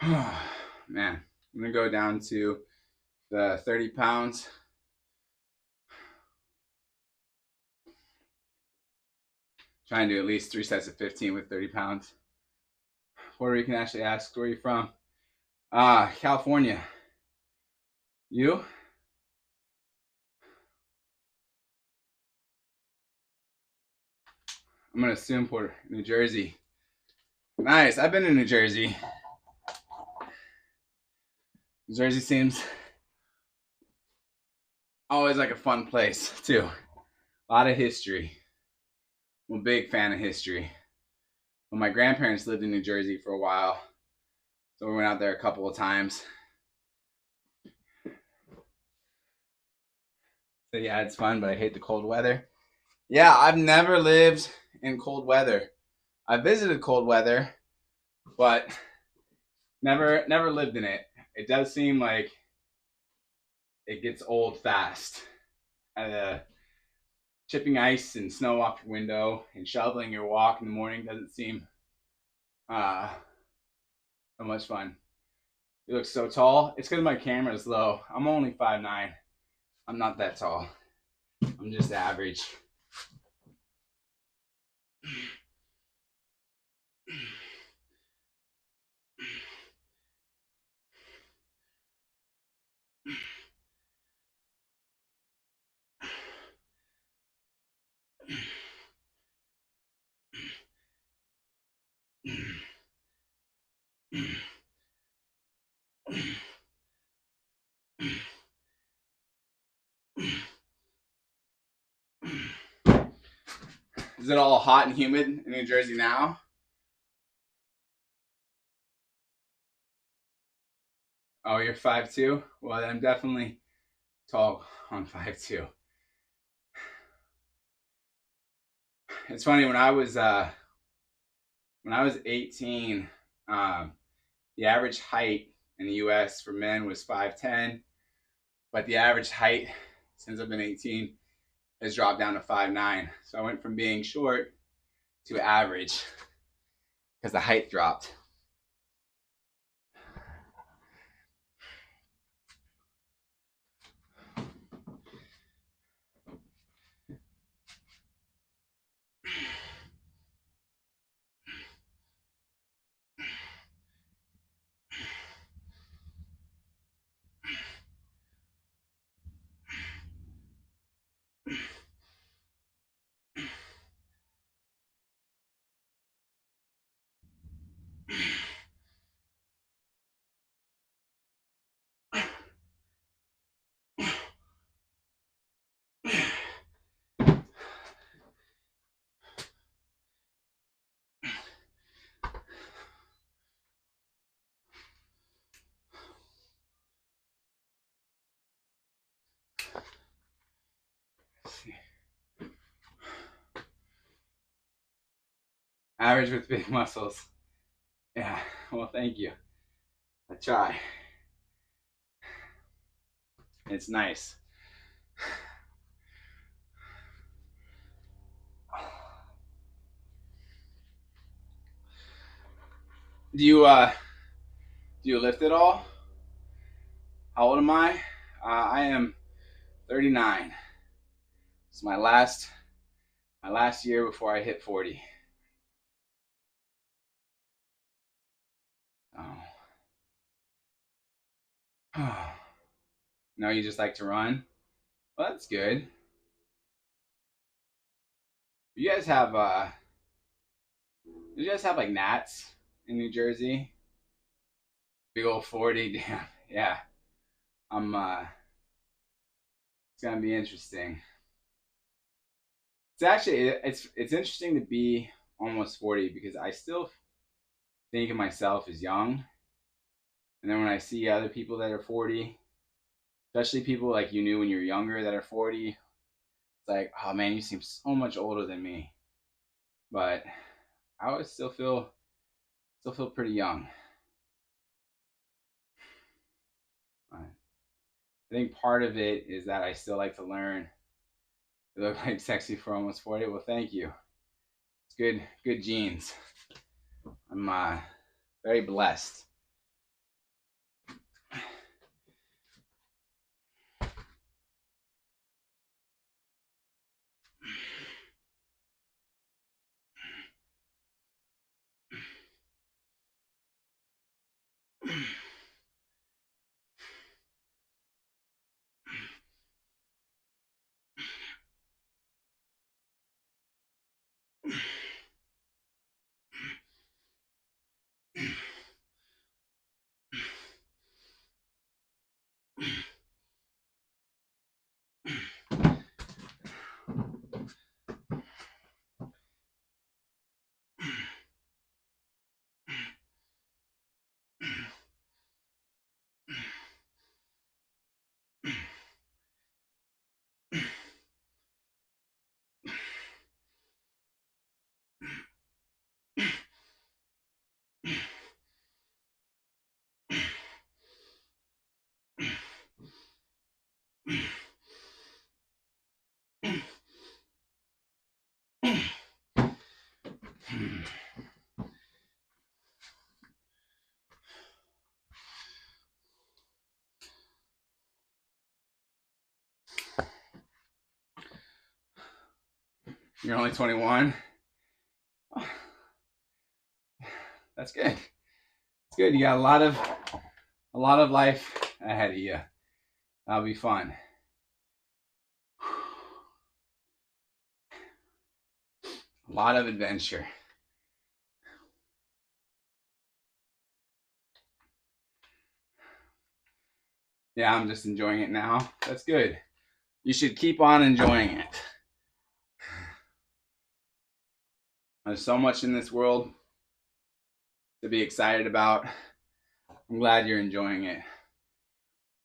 Man, I'm gonna go down to the 30 pounds. Trying to do at least 3 sets of 15 with 30 pounds. Puerto Rican actually asked, where are you from? California. You? I'm gonna assume New Jersey. Nice. I've been in New Jersey. New Jersey seems always like a fun place too. A lot of history. I'm a big fan of history. Well, my grandparents lived in New Jersey for a while, so we went out there a couple of times. So yeah, it's fun, but I hate the cold weather. Yeah, I've never lived in cold weather. I visited cold weather, but never lived in it. It does seem like it gets old fast. Chipping ice and snow off your window and shoveling your walk in the morning doesn't seem uh, so much fun. You look so tall. It's because my camera is low. I'm only 5'9". I'm not that tall. I'm just average. Is it all hot and humid in New Jersey now? Oh, you're 5'2"? Well, I'm definitely tall on 5'2". It's funny, when I was 18, the average height in the US for men was 5'10", but the average height since I've been 18 has dropped down to 5'9". So I went from being short to average because the height dropped. Average with big muscles. Yeah, well, thank you. I try. It's nice. Do you lift at all? How old am I? I am 39. It's my last year before I hit 40. Oh. No, you just like to run? Well, that's good. You guys have you guys have like gnats in New Jersey? Big old 40, damn. Yeah. I'm it's gonna be interesting. It's interesting to be almost 40 because I still think of myself as young. And then when I see other people that are 40, especially people like you knew when you were younger that are 40, it's like, oh man, you seem so much older than me. But I always still feel pretty young. I think part of it is that I still like to learn. You look like sexy for almost 40. Well, thank you. It's good genes. I'm very blessed. You're only 21. Oh, that's good. It's good. You got a lot of life ahead of you. That'll be fun. A lot of adventure. Yeah, I'm just enjoying it now. That's good. You should keep on enjoying it. There's so much in this world to be excited about. I'm glad you're enjoying it.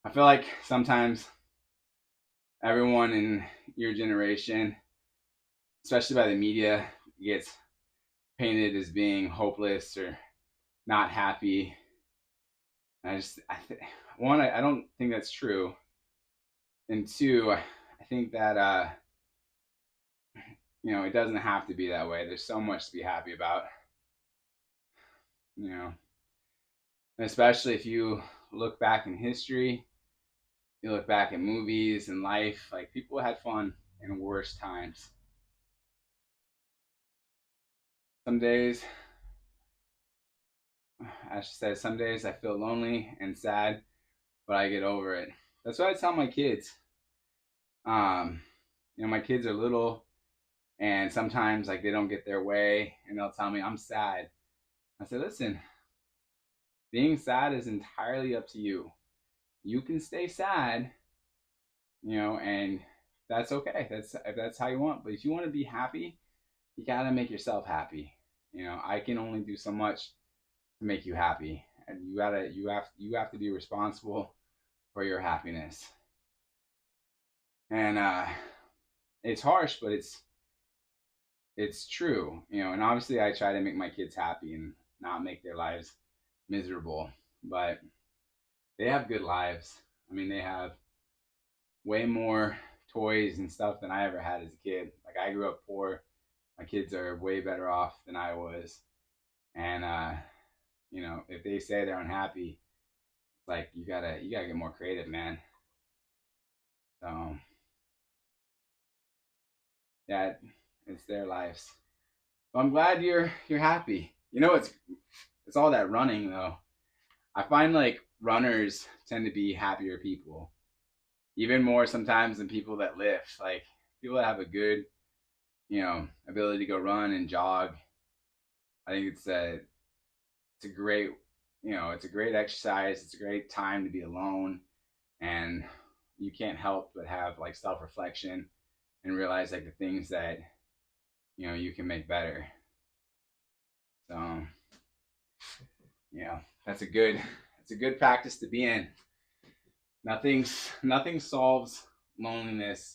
I feel like sometimes everyone in your generation, especially by the media, gets painted as being hopeless or not happy. One, I don't think that's true, and two, I think that it doesn't have to be that way. There's so much to be happy about, you know, and especially if you look back in history, you look back at movies and life. Like people had fun in worse times. Some days, Ashley said, some days I feel lonely and sad, but I get over it. That's what I tell my kids. Um, my kids are little, and sometimes like they don't get their way, and they'll tell me I'm sad. I say, listen, being sad is entirely up to you. You can stay sad, and that's okay. If that's how you want. But if you want to be happy, you gotta make yourself happy. I can only do so much to make you happy, and you have to be responsible for your happiness. And it's harsh, but it's true. And obviously I try to make my kids happy and not make their lives miserable, but they have good lives. I mean, they have way more toys and stuff than I ever had as a kid. Like I grew up poor. My kids are way better off than I was. And if they say they're unhappy, it's like you gotta get more creative, man. So yeah, it's their lives. But I'm glad you're happy. It's all that running though. I find like runners tend to be happier people, even more sometimes than people that lift. Like people that have a good, ability to go run and jog. I think it's a great, it's a great exercise. It's a great time to be alone, and you can't help but have like self reflection and realize like the things that you can make better. So that's a good practice to be in. Nothing solves loneliness